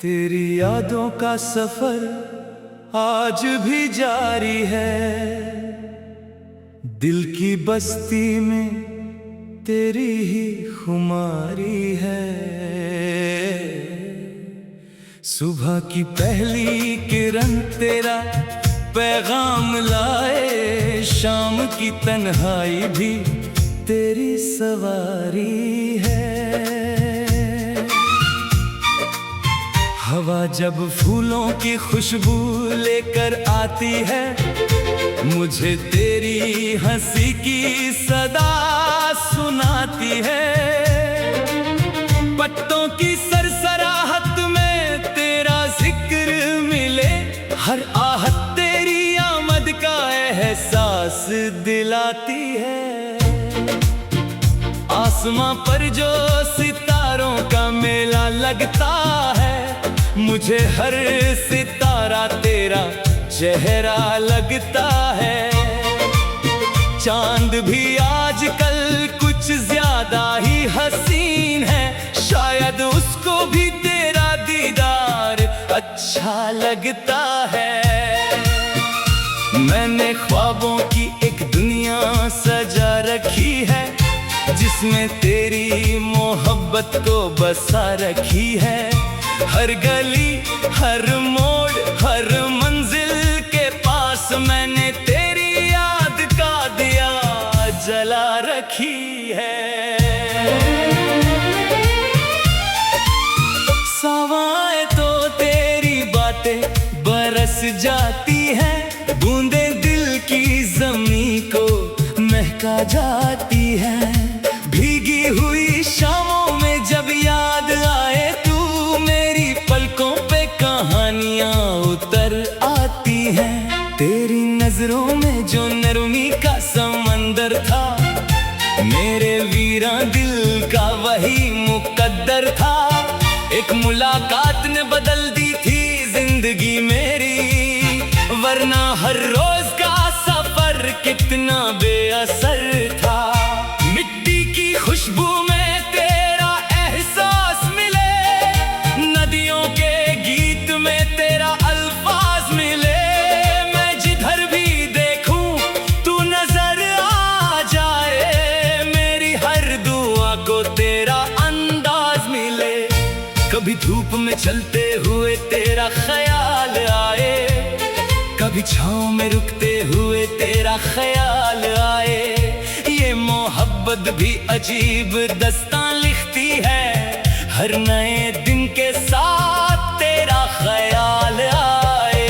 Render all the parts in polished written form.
तेरी यादों का सफर आज भी जारी है। दिल की बस्ती में तेरी ही खुमारी है। सुबह की पहली किरण तेरा पैगाम लाए, शाम की तन्हाई भी तेरी सवारी है। हवा जब फूलों की खुशबू लेकर आती है, मुझे तेरी हंसी की सदा सुनाती है। पत्तों की सरसराहट में तेरा जिक्र मिले, हर आहट तेरी आमद का एहसास दिलाती है। आसमां पर जो सितारों का मेला लगता है, मुझे हर सितारा तेरा चेहरा लगता है। चांद भी आजकल कुछ ज्यादा ही हसीन है, शायद उसको भी तेरा दीदार अच्छा लगता है। मैंने ख्वाबों की एक दुनिया सजा रखी है, जिसमें तेरी मोहब्बत को बसा रखी है। हर गली, हर मोड़, हर मंजिल के पास मैंने तेरी याद का दिया जला रखी है। सवाएं तो तेरी बातें बरस जाती हैं, बूंदें दिल की ज़मीं को महका जाती हैं। भीगी हुई शामों में जब याद आए तू, मेरी पलकों पे कहानियां उतर आती हैं। तेरी नजरों में जो नरमी का समंदर था, मेरे वीरा दिल का वही मुकद्दर था। एक मुलाकात ने बदल दी थी जिंदगी मेरी, वरना हर रोज का सफर कितना बेअसर था। मिट्टी की खुशबू में तेरा एहसास मिले, नदियों के गीत में तेरा अल्फाज मिले। मैं जिधर भी देखूं तू नजर आ जाए, मेरी हर दुआ को तेरा अंदाज मिले। कभी धूप में चलते हुए तेरा ख्याल आए, कभी छाँव में रुकते हुए तेरा ख्याल आए। ये मोहब्बत भी अजीब दस्तान लिखती है, हर नए दिन के साथ तेरा ख्याल आए।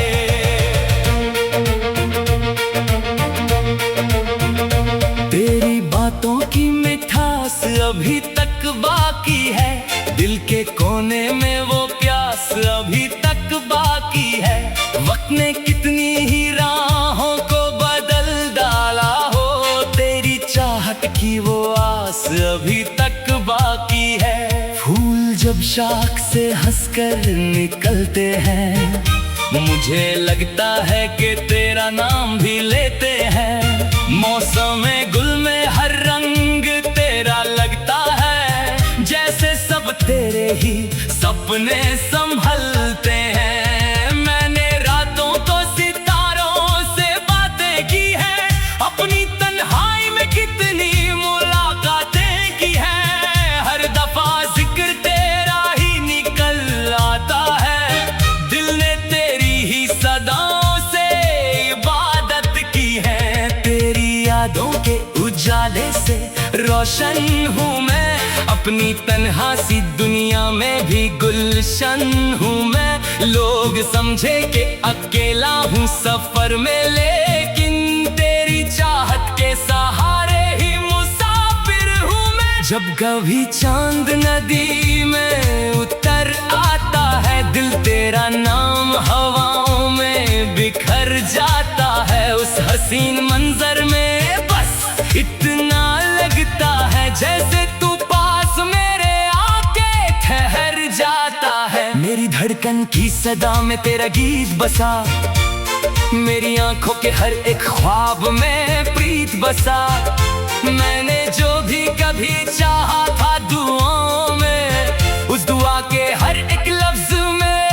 तेरी बातों की मिठास अभी तक बाकी है, दिल के कोने में वो प्यास अभी तक बाकी है। वक्त ने कितनी ही राहों को बदल डाला हो, तेरी चाहत की वो आस अभी तक बाकी है। फूल जब शाख से हंसकर निकलते हैं, मुझे लगता है कि तेरा नाम भी लेते हैं। मौसम गुल में हर रंग तेरा लगता है, जैसे सब तेरे ही सपने संभलते हैं। मैंने रातों को सितारों से बातें की है, अपनी तन्हाई में कितनी मुलाकातें की है। हर दफा जिक्र तेरा ही निकल आता है, दिल ने तेरी ही सदाओं से इबादत की है। तेरी यादों के उजाले से रोशन हूँ मैं, अपनी तन्हा सी दुनिया में भी गुलशन हूँ मैं। लोग समझे कि अकेला हूँ सफर में, लेकिन तेरी चाहत के सहारे ही मुसाफिर हूँ मैं। जब कभी चांद नदी में उतर आता है, दिल तेरा नाम हवाओं में बिखर जाता है। उस हसीन मंजर में बस इतना लगता है, जैसे तू पास मेरे आके ठहर जाता है। मेरी धड़कन की सदा में तेरा गीत बसा, मेरी आंखों के हर एक ख्वाब में प्रीत बसा। मैंने जो भी कभी चाहा था दुआओं में, उस दुआ के हर एक लफ्ज में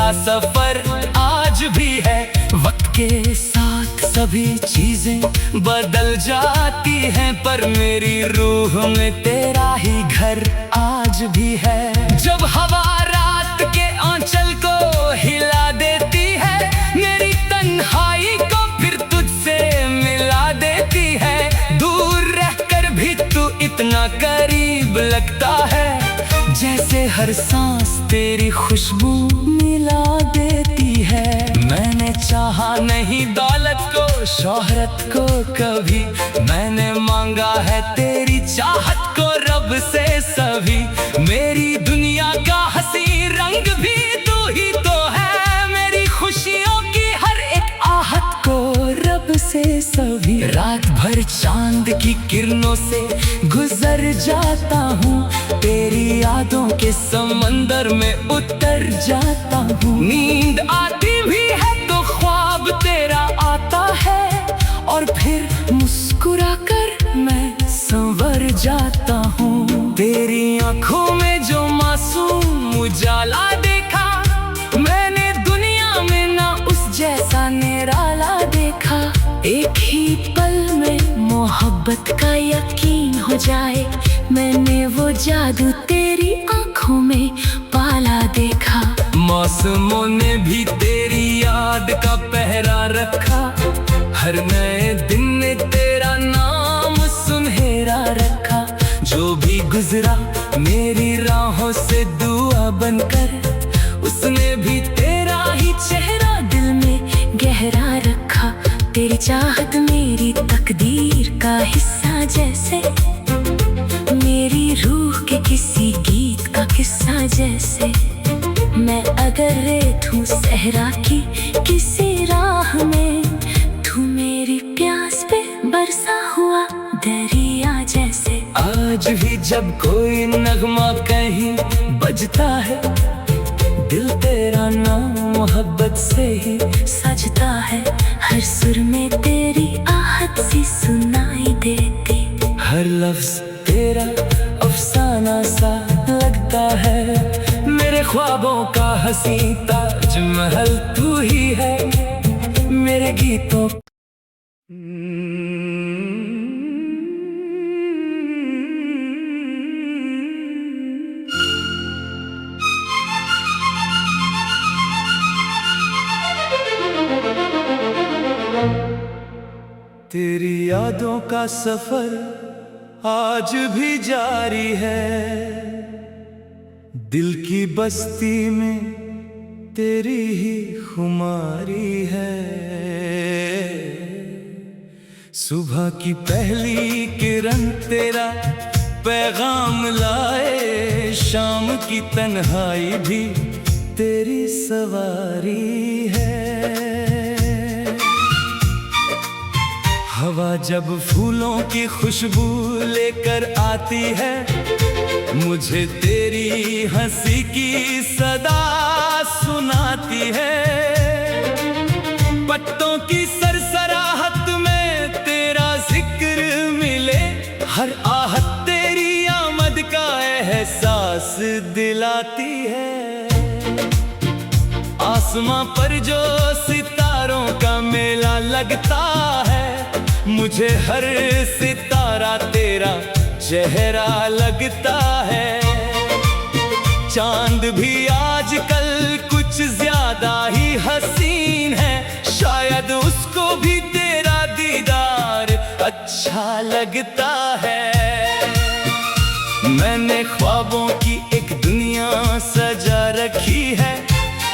का सफर आज भी है। वक्त के साथ सभी चीजें बदल जाती हैं, पर मेरी रूह में तेरा ही घर आज भी है। जब हवा रात के आंचल को हिला देती है, मेरी तन्हाई को फिर तुझसे मिला देती है। दूर रहकर भी तू इतना करीब लगता है, जैसे हर सांस तेरी खुशबू मिला देती है। मैंने चाहा नहीं दौलत को, शोहरत को कभी, मैंने मांगा है तेरी चाहत को रब से सभी। मेरी दुनिया का हंसी रंग भी तू ही तो है, मेरी खुशियों की हर एक आहट को रब से सभी। रात भर चांद की किरणों से गुजर जाता हूँ, तेरी यादों के समंदर में उतर जाता हूँ। नींद आती भी है तो ख्वाब तेरा आता है, और फिर मुस्कुरा कर मैं संवर जाता हूँ। तेरी आंखों में जो मासूम उजाला देखा, मैंने दुनिया में ना उस जैसा निराला देखा। एक ही पल में मोहब्बत का यकीन हो जाए, मैंने वो जादू तेरी आंखों में पाला देखा। मौसमों ने भी तेरी याद का पहरा रखा, हर नए दिन ने तेरा नाम सुनहरा रखा। जो भी गुजरा मेरी राहों से दुआ बनकर, उसने भी तेरा ही चेहरा दिल में गहरा रखा। तेरी चाहत मेरी तकदीर का हिस्सा जैसे, मेरी रूह के किसी गीत का किस्सा जैसे। मैं अगर रेत हूँ सहरा की किसी राह में, तू मेरी प्यास पे बरसा हुआ दरिया जैसे। आज भी जब कोई नगमा कहीं बजता है, दिल तेरा नाम मोहब्बत से ही सजता है। हर सुर में तेरी आहट सी सुनाई देती, हर लफ्ज तेरा अफसाना सा लगता है। मेरे ख्वाबों का हंसी ताजमहल तू ही है, मेरे गीतों। तेरी यादों का सफर आज भी जारी है, दिल की बस्ती में तेरी ही खुमारी है। सुबह की पहली किरण तेरा पैगाम लाए, शाम की तन्हाई भी तेरी सवारी है। हवा जब फूलों की खुशबू लेकर आती है, मुझे तेरी हंसी की सदा सुनाती है। पत्तों की सरसराहट में तेरा जिक्र मिले, हर आहट तेरी आमद का एहसास दिलाती है। आसमां पर जो सितारों का मेला लगता है, मुझे हर सितारा तेरा चेहरा लगता है। चांद भी आजकल कुछ ज्यादा ही हसीन है, शायद उसको भी तेरा दीदार अच्छा लगता है। मैंने ख्वाबों की एक दुनिया सजा रखी है,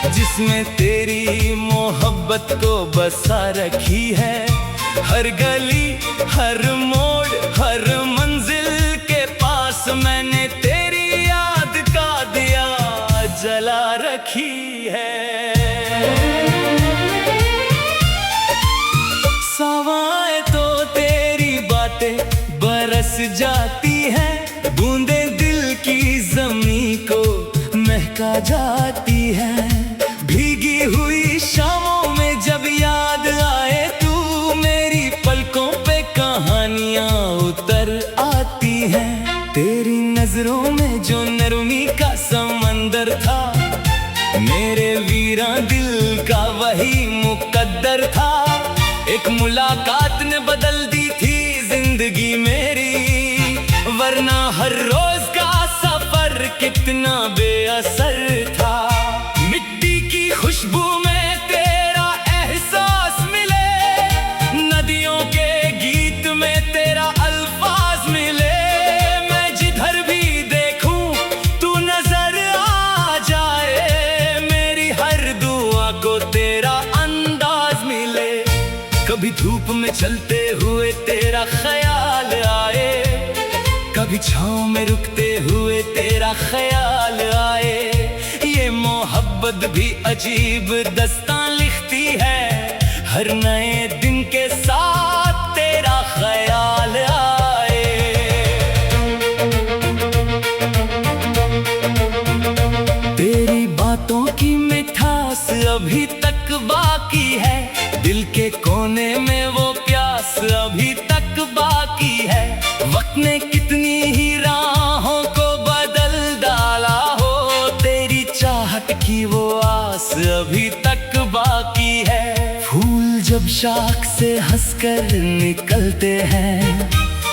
जिसमें तेरी मोहब्बत को बसा रखी है। हर गली हर मोड़ हर मंजिल के पास मैंने तेरी याद का दिया जला रखी है। सवाएं तो तेरी बातें बरस जाती हैं, बूंदें दिल की जमीन को महका जाती हैं। भीगी हुई शामों में जब याद आए तू, मेरी पलकों पे कहानियां उतर आती हैं। तेरी नजरों में जो नरमी का समंदर था, मेरे वीर तकदीरां दिल का वही मुकद्दर था। एक मुलाकात ने बदल दी थी जिंदगी मेरी, वरना हर रोज का सफर कितना बेअसर था। मिट्टी की खुशबू में तेरा एहसास मिले, नदियों के गीत में तेरा अल्फाज मिले। मैं जिधर भी देखूं तू नजर आ जाए, मेरी हर दुआ को तेरा अंदाज मिले। कभी धूप में चलते हुए तेरा ख्याल आए, कभी छाँव में रुकते हुए तेरा ख्याल आए। ये मोहब्बत भी अजीब दस्तां लिखती है, हर नए दिन के साथ तेरा ख्याल आए। तेरी बातों की मिठास अभी तक बाकी है, दिल के कोने में वो प्यास अभी तक बाकी है। वक्त ने कितनी ही राहों को बदल डाला हो, तेरी चाहत की वो आस अभी तक बाकी है। फूल जब शाख से हंसकर निकलते हैं,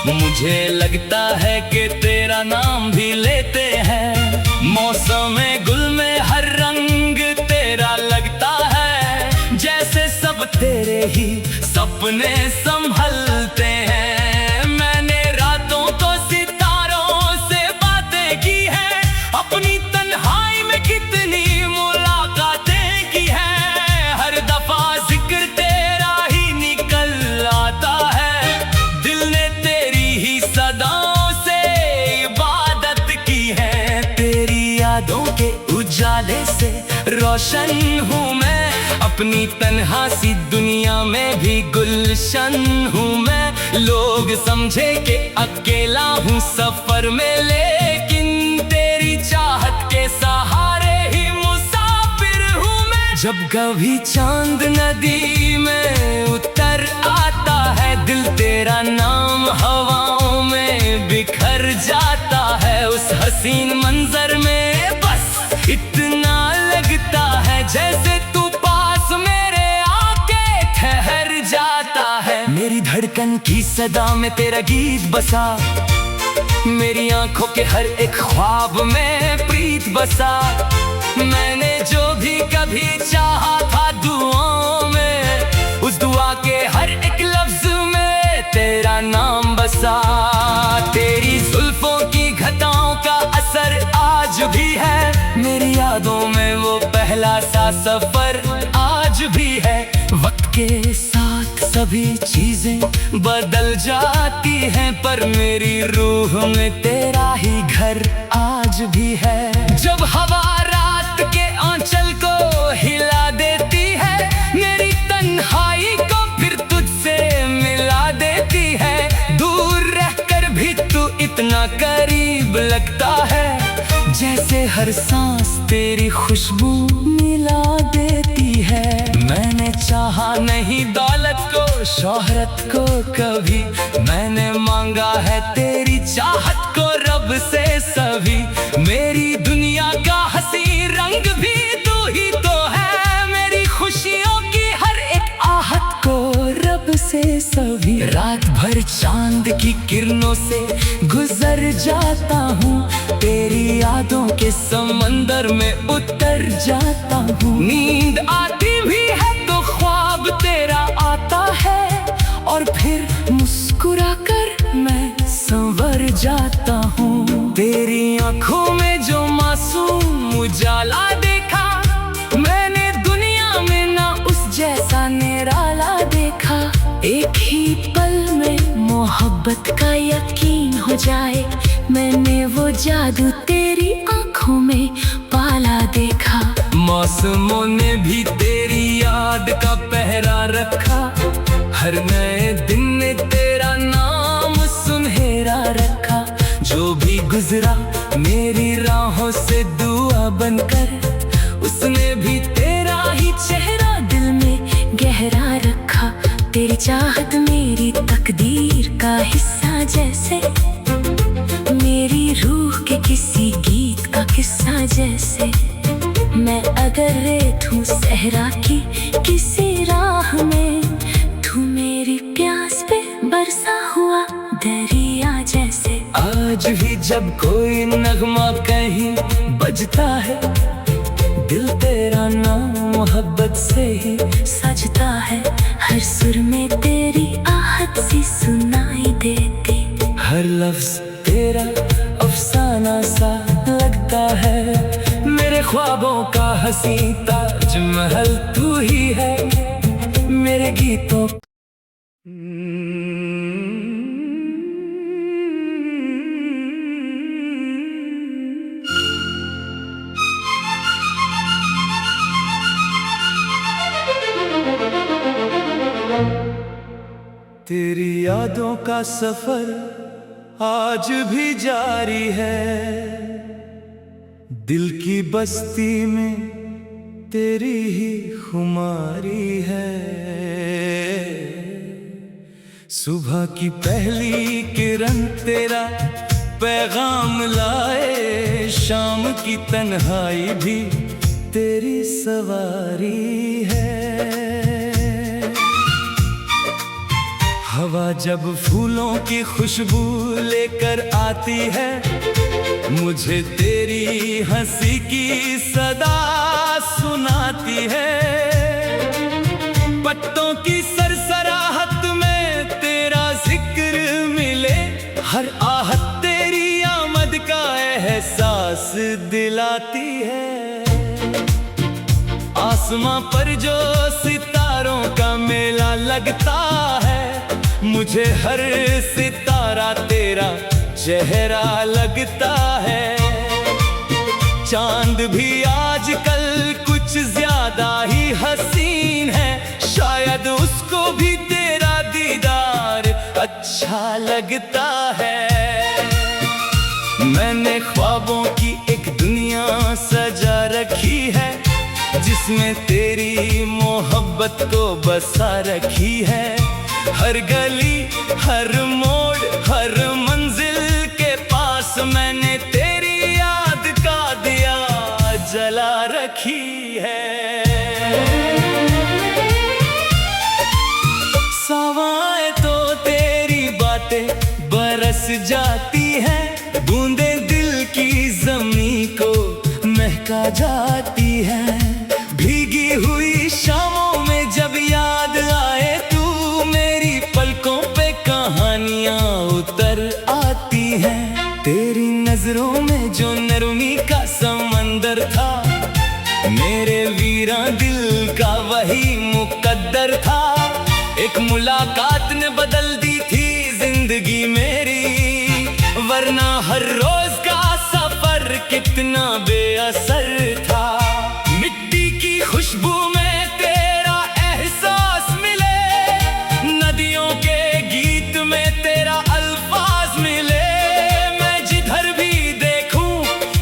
मुझे लगता है कि तेरा नाम भी लेते हैं। मौसम गुल में हर रंग तेरा लगता है, जैसे सब तेरे ही सपने संभलते हैं। मैंने रातों को सितारों से बातें की है, अपनी तन्हाई में कितनी मुलाकातें की है। हर दफा जिक्र तेरा ही निकल आता है, दिल ने तेरी ही सदाओं से इबादत की है। तेरी यादों के उजाले से रोशन हूँ मैं, अपनी तन्हा सी दुनिया में भी गुलशन हूँ मैं। लोग समझे कि अकेला हूँ सफर में, लेकिन तेरी चाहत के सहारे ही मुसाफिर हूँ मैं। जब कभी चांद नदी में उतर आता है, दिल तेरा नाम हवाओं में बिखर जाता है। उस हसीन मंजर में बस इतना लगता है, जैसे तू पास मेरे आके ठहर जाता है। मेरी धड़कन की सदा में तेरा गीत बसा, मेरी आंखों के हर एक ख्वाब में प्रीत बसा। मैंने जो भी कभी चाहा था दुआओं में, उस दुआ के हर एक लफ्ज में तेरा नाम बसा। तेरी जुल्फों की घटाओं का असर आज भी है, मेरी यादों में वो पहला सा सफर आज भी है। वक्त के साथ सभी चीजें बदल जाती हैं, पर मेरी रूह में तेरा ही घर आज भी है। जब हवा रात के आंचल को हिला देती है, मेरी तन्हाई को फिर तुझसे मिला देती है। दूर रहकर भी तू इतना करीब लगता है, जैसे हर सांस तेरी खुशबू मिला देती है। मैंने चाहा नहीं दौलत को शोहरत को कभी, मैंने मांगा है तेरी चाहत को रब से सभी। मेरी दुनिया का हंसी रंग भी तू ही तो है, मेरी खुशियों की हर एक आहट को रब से सभी। रात भर चांद की किरणों से गुजर जाता हूँ, तेरी यादों के समंदर में उतर जाता हूँ। नींद आती भी है तो ख्वाब तेरा आता है, और फिर मुस्कुरा कर मैं संवर जाता हूँ। तेरी आंखों में जो मासूम उजाला देखा, मैंने दुनिया में ना उस जैसा निराला देखा। एक ही पल में मोहब्बत का यकीन हो जाए, मैंने वो जादू तेरी आंखों में पाला देखा। मौसमों ने भी तेरी याद का पहरा रखा, हर नए दिन ने तेरा नाम सुनहरा रखा। जो भी गुजरा मेरी राहों से दुआ बनकर, उसने भी तेरा ही चेहरा दिल में गहरा रखा। तेरी चाहत मेरी तकदीर का हिस्सा जैसे, मेरी रूह के किसी गीत का किस्सा जैसे। मैं अगर रेत हूँ सहरा की किसी राह में, तू मेरी प्यास पे बरसा हुआ दरिया जैसे। आज भी जब कोई नगमा कहीं बजता है, दिल तेरा नाम मोहब्बत से ही सजता है। हर सुर में तेरी आहट सी सुनाई देती, हर लफ्ज तेरा अफसाना सा लगता है। मेरे ख्वाबों का हसी ताजमहल तू ही है, मेरे गीतों तेरी यादों का सफर आज भी जारी है। दिल की बस्ती में तेरी ही खुमारी है। सुबह की पहली किरण तेरा पैगाम लाए, शाम की तन्हाई भी तेरी सवारी है। हवा जब फूलों की खुशबू लेकर आती है, मुझे तेरी हंसी की सदा सुनाती है। पत्तों की सरसराहट में तेरा जिक्र मिले, हर आहट तेरी आमद का एहसास दिलाती है। आसमां पर जो सितारों का मेला लगता है, मुझे हर सितारा तेरा चेहरा लगता है। चांद भी आजकल कुछ ज्यादा ही हसीन है, शायद उसको भी तेरा दीदार अच्छा लगता है। मैंने ख्वाबों की एक दुनिया सजा रखी है, जिसमें तेरी मोहब्बत को बसा रखी है। हर गली हर मोड़ हर मंजिल के पास मैंने तेरी याद का दिया जला रखी है। सवाएं तो तेरी बातें बरस जाती हैं, बूंदें दिल की ज़मीं को महका जाती हैं। भीगी हुई शामों में जब याद आए तू, मेरी पलकों पे कहानियां उतर आती हैं। तेरी नजरों में जो नरमी का समंदर था, मेरे वीरा दिल का वही मुकद्दर था। एक मुलाकात ने बदल दी थी जिंदगी मेरी, वरना हर रोज का सफर कितना बेअसर था। मिट्टी की खुशबू में तेरा एहसास मिले, नदियों के गीत में तेरा अल्फाज मिले। मैं जिधर भी देखूं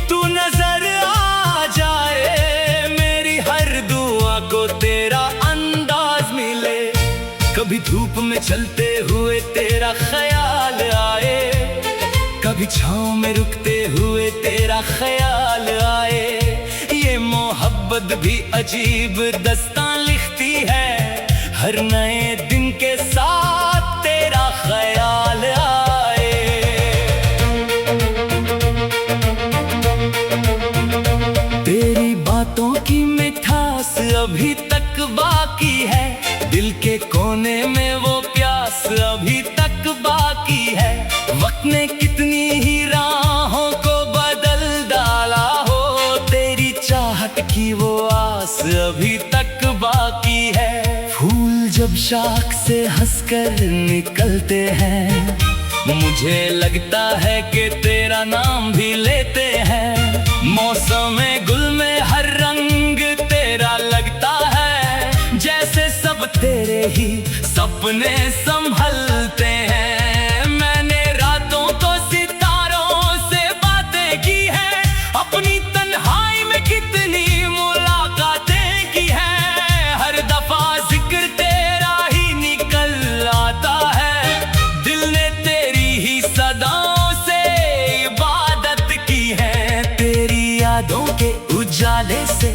तू नजर आ जाए, मेरी हर दुआ को तेरा अंदाज मिले। कभी धूप में चलते हुए तेरा ख्याल आए, कभी छाँव में रुकते हुए तेरा ख्याल आए। ये मोहब्बत भी अजीब दस्तान लिखती है, हर नए दिन के साथ तेरा ख्याल आए। तेरी बातों की मिठास अभी तक बाकी है, दिल के कोने में वो प्यास अभी तक बाकी है। वक्त ने कितनी ही राहों को बदल डाला हो, तेरी चाहत की वो आस अभी तक बाकी है। फूल जब शाख से हंसकर निकलते हैं, मुझे लगता है कि तेरा नाम भी लेते हैं। मौसम गुल में हर रंग तेरा लगता है, जैसे सब तेरे ही सपने संभलते हैं। मैंने रातों को सितारों से बातें की है, अपनी तन्हाई में कितनी मुलाकातें की है। हर दफा जिक्र तेरा ही निकल आता है, दिल ने तेरी ही सदाओं से इबादत की है। तेरी यादों के उजाले से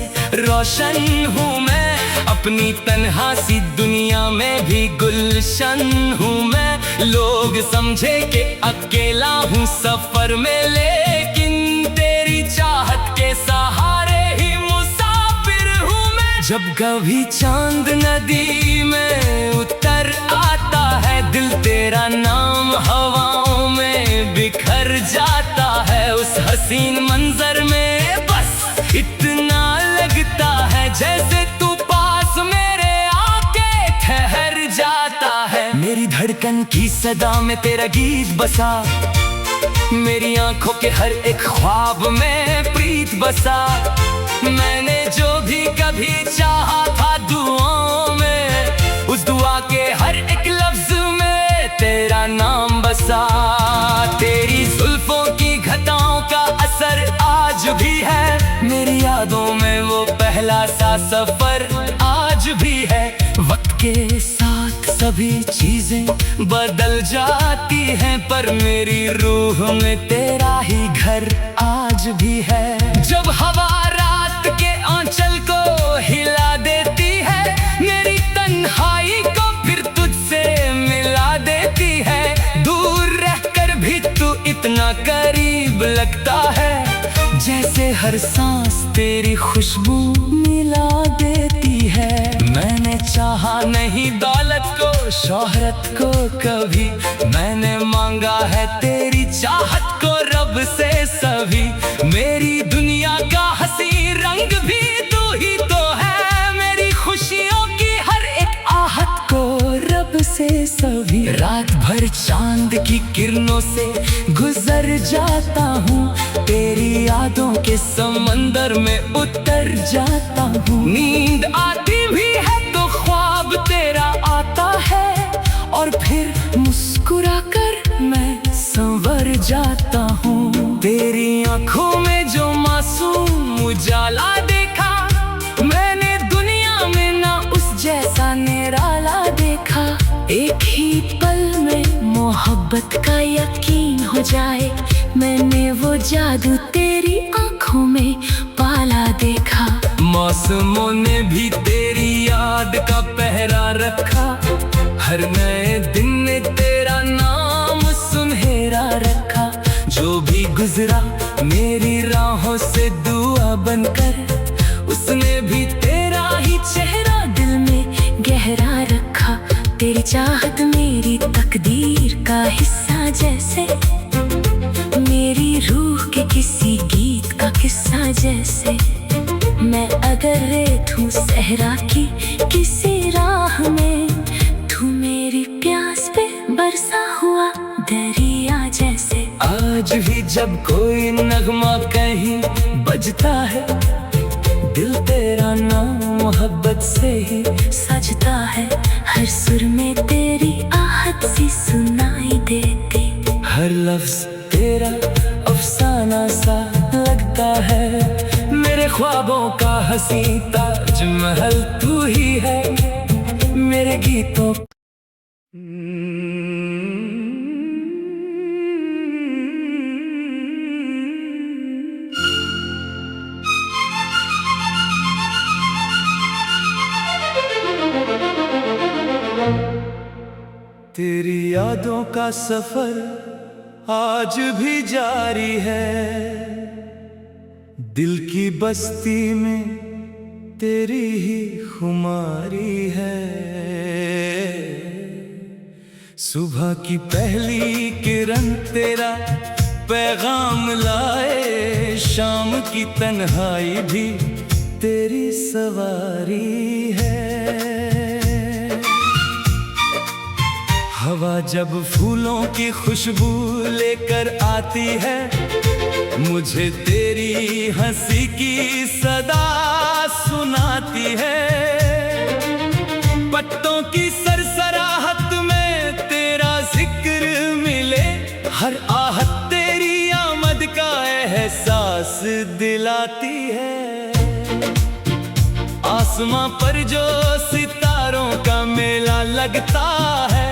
रोशन हूँ मैं, अपनी तन्हा सी दुनिया में भी गुलशन हूँ मैं। लोग समझे कि अकेला हूँ सफर में, लेकिन तेरी चाहत के सहारे ही मुसाफिर हूँ मैं। जब कभी चांद नदी में उतर आता है, दिल तेरा नाम हवाओं में बिखर जाता है। उस हसीन मंजर में बस इतना लगता है, जैसे तू पास मेरे आके ठहर जाता है। मेरी धड़कन की सदा में तेरा गीत बसा, मेरी आंखों के हर एक ख्वाब में प्रीत बसा। मैंने जो भी कभी चाहा था दुआओं में, उस दुआ के हर एक लफ्ज में तेरा नाम बसा। तेरी जुल्फों की घटाओं का असर आज भी है, मेरी यादों में वो पहला सा सफर आज भी है। वक्त के साथ सभी चीजें बदल जाती हैं, पर मेरी रूह में तेरा ही घर आज भी है। जब हवा रात के आंचल को हिला देती है, मेरी तन्हाई को फिर तुझसे मिला देती है। दूर रहकर भी तू इतना करीब लगता है, जैसे हर सांस तेरी खुशबू मिला देती है। मैंने चाहा नहीं दौलत को, शोहरत को कभी, मैंने मांगा है तेरी चाहत को रब से सभी। मेरी दुनिया का हंसी रंग भी तू ही तो है, मेरी खुशियों की हर एक आहट को रब से सभी। रात भर चांद की किरणों से गुजर जाता हूँ, तेरी यादों के समंदर में उतर जाता हूँ। नींद आती भी है तो ख्वाब तेरा आता है, और फिर मुस्कुरा कर मैं संवर जाता हूँ। तेरी आंखों में जो मासूम उजाला देखा, मैंने दुनिया में ना उस जैसा निराला देखा। एक ही पल में मोहब्बत का यकीन हो जाए, मैंने वो जादू तेरी आंखों में पाला देखा। मौसमों ने भी तेरी याद का पहरा रखा, हर नए दिन ने तेरा नाम सुनहरा रखा। जो भी गुजरा मेरी राहों से दुआ बनकर, उसने भी तेरा ही चेहरा दिल में गहरा रखा। तेरी चाहत मेरी तकदीर का हिस्सा जैसे, मेरी रूह के किसी गीत का किस्सा जैसे। मैं अगर रेत हूँ सहरा की किसी राह में, तू मेरी प्यास पे बरसा हुआ दरिया जैसे। आज भी जब कोई नगमा कहीं बजता है, दिल तेरा नाम मोहब्बत से ही सजता है। हर सुर में तेरी आहट सी सुनाई देती, हर लफ्ज तेरा अफसाना सा लगता है। मेरे ख्वाबों का हंसी ताजमहल तू ही है, मेरे गीतों। तेरी यादों का सफर आज भी जारी है, दिल की बस्ती में तेरी ही खुमारी है। सुबह की पहली किरण तेरा पैगाम लाए, शाम की तन्हाई भी तेरी सवारी है। हवा जब फूलों की खुशबू लेकर आती है, मुझे तेरी हंसी की सदा सुनाती है। पत्तों की सरसराहट में तेरा जिक्र मिले, हर आहट तेरी आमद का एहसास दिलाती है। आसमां पर जो सितारों का मेला लगता है,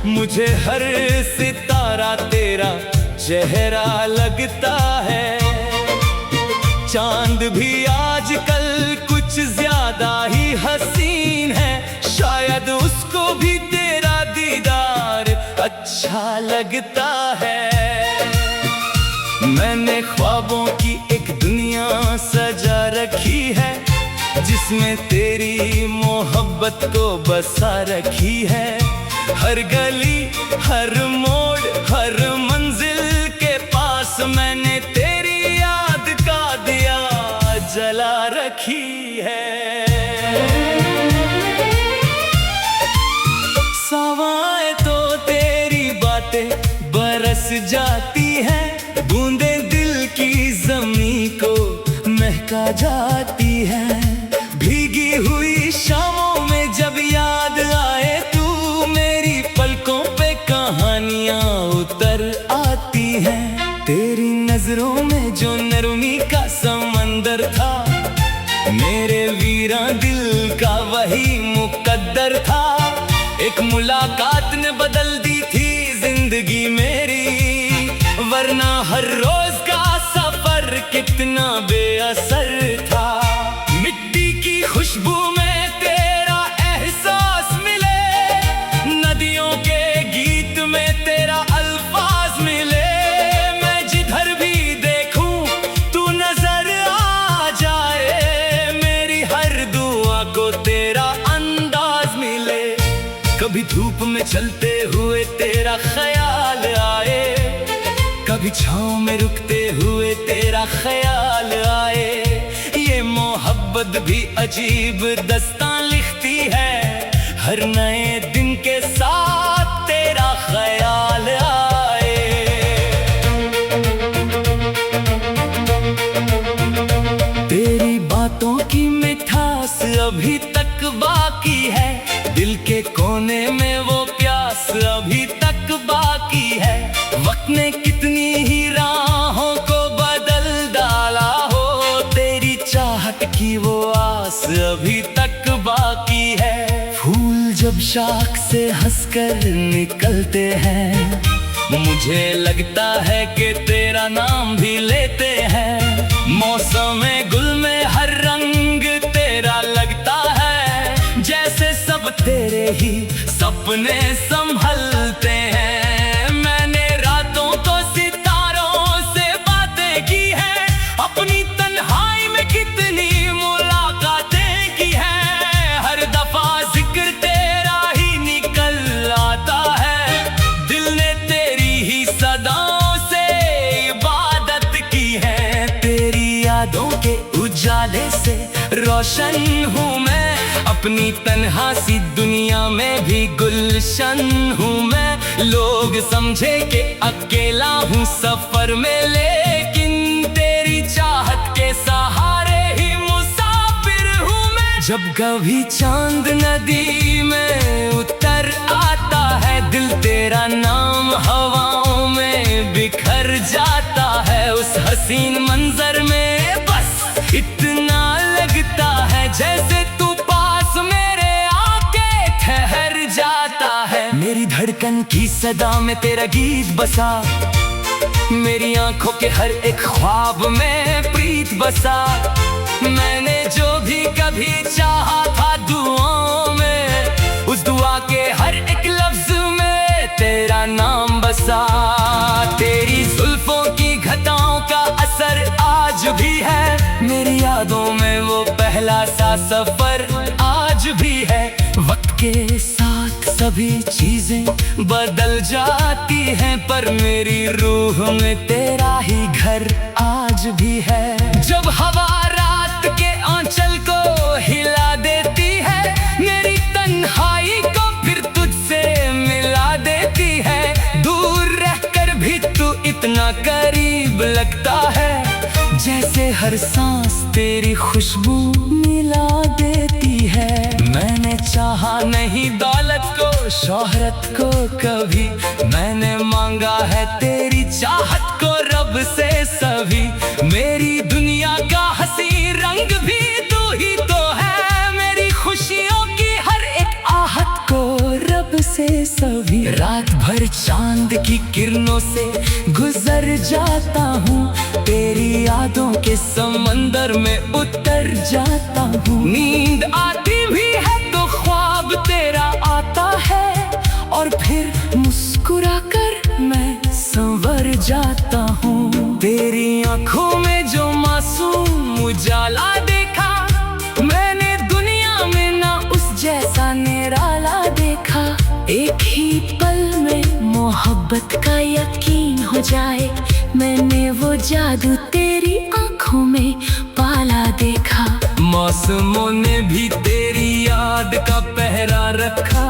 मुझे हर सितारा तेरा चेहरा लगता है। चांद भी आजकल कुछ कुछ ज्यादा ही हसीन है, शायद उसको भी तेरा दीदार अच्छा लगता है। मैंने ख्वाबों की एक दुनिया सजा रखी है, जिसमें तेरी मोहब्बत को बसा रखी है। हर गली, हर मोड़, हर मंजिल के पास मैंने तेरी याद का दिया जला रखी है। सवाएं तो तेरी बातें बरस जाती हैं, बूंदें दिल की ज़मीं को महका जाती हैं। भीगी हुई शामों में जब याद आए तू, मेरी पलकों पे कहानियां उतर आती हैं। तेरी नजरों में जो नरमी का समंदर था, मेरे वीरा दिल का वही मुकद्दर था। एक मुलाकात ने बदल दी थी जिंदगी मेरी, वरना हर रोज का सफर कितना बेअसर था। मिट्टी की खुशबू में तेरा एहसास मिले, नदियों के गीत में तेरा अल्फाज मिले। मैं जिधर भी देखूं तू नजर आ जाए, मेरी हर दुआ को तेरा अंदाज मिले। कभी धूप में चलते हुए तेरा ख्याल आए, कभी छाँव में रुकते हुए तेरा ख्याल आए। ये मोहब्बत भी अजीब दस्तान लिखती है, हर नए दिन के साथ तेरा ख्याल आए। तेरी बातों की मिठास अभी तक बाकी है, दिल के कोने में वो प्यास अभी तक बाकी है। वक्त ने कितनी ही राहों को बदल डाला हो, तेरी चाहत की वो आस अभी तक बाकी है। फूल जब शाख से हंसकर निकलते हैं, मुझे लगता है कि तेरा नाम भी लेते हैं। मौसम गुल में हर रंग तेरा लगता है, जैसे सब तेरे ही सपने संभलते हैं। मैंने रातों को सितारों से बातें की है, अपनी तन्हाई में कितनी मुलाकातें की है। हर दफा जिक्र तेरा ही निकल आता है, दिल ने तेरी ही सदाओं से इबादत की है। तेरी यादों के उजाले से रोशन हूँ मैं, अपनी तन्हा सी दुनिया में भी गुलशन हूँ मैं। लोग समझे कि अकेला हूँ सफर में, लेकिन तेरी चाहत के सहारे ही मुसाफिर हूँ मैं। जब कभी चांद नदी में उतर आता है, दिल तेरा नाम हवाओं में बिखर जाता है। उस हसीन मंजर में बस इतना लगता है, जैसे तू मेरी धड़कन की सदा में तेरा गीत बसा, मेरी आंखों के हर एक ख्वाब में प्रीत बसा। मैंने जो भी कभी चाहा था दुआओं में, उस दुआ के हर एक लफ्ज में तेरा नाम बसा। तेरी जुल्फों की घटाओं का असर आज भी है, मेरी यादों में वो पहला सा सफर आज भी है। वक्त के साथ सभी चीजें बदल जाती हैं, पर मेरी रूह में तेरा ही घर आज भी है। जब हवा रात के आंचल को हिला देती है, मेरी तन्हाई को फिर तुझसे मिला देती है। दूर रहकर भी तू इतना करीब लगता है, जैसे हर सांस तेरी खुशबू मिला देती है। मैंने चाहा नहीं दौलत को, शोहरत को कभी, मैंने मांगा है तेरी चाहत को रब से सभी। मेरी दुनिया का हंसी रंग भी तू ही तो है, मेरी खुशियों की हर एक आहट को रब से सभी। रात भर चांद की किरणों से गुजर जाता हूँ, तेरी यादों के समंदर में उतर जाता हूँ। नींद आती भी है तो ख्वाब तेरा आता है, और फिर मुस्कुरा कर मैं संवर जाता हूँ। तेरी आंखों में जो मासूम उजाला देखा, मैंने दुनिया में ना उस जैसा निराला देखा। एक ही पल में मोहब्बत का यकीन हो जाए, मैंने वो जादू तेरी आंखों में पाला देखा। मौसमों ने भी तेरी याद का पहरा रखा,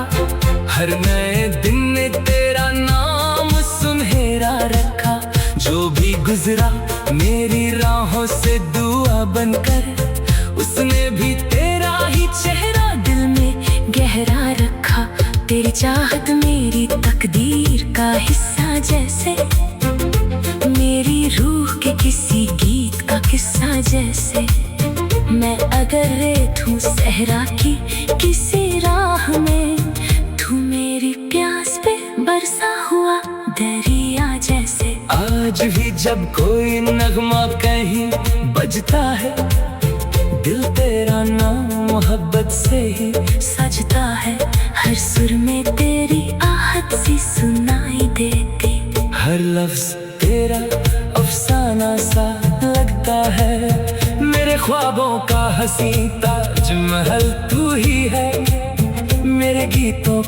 हर नए दिन ने तेरा नाम सुनहरा रखा। जो भी गुजरा मेरी राहों से दुआ बनकर, उसने भी तेरा ही चेहरा दिल में गहरा रखा। तेरी चाहत मेरी तकदीर का हिस्सा जैसे, मेरी रूह के किसी गीत का किस्सा जैसे। मैं अगर रेत हूँ सहरा की किसी राह में, तू मेरी प्यास पे बरसा हुआ दरिया जैसे। आज भी जब कोई नगमा कहीं बजता है, दिल तेरा नाम मोहब्बत से ही सजता है। हर सुर में तेरी आहट सी सुनाई देती, हर लफ्ज तेरा अफसाना सा लगता है। मेरे ख्वाबों का हसीं ताजमहल तू ही है, मेरे गीतों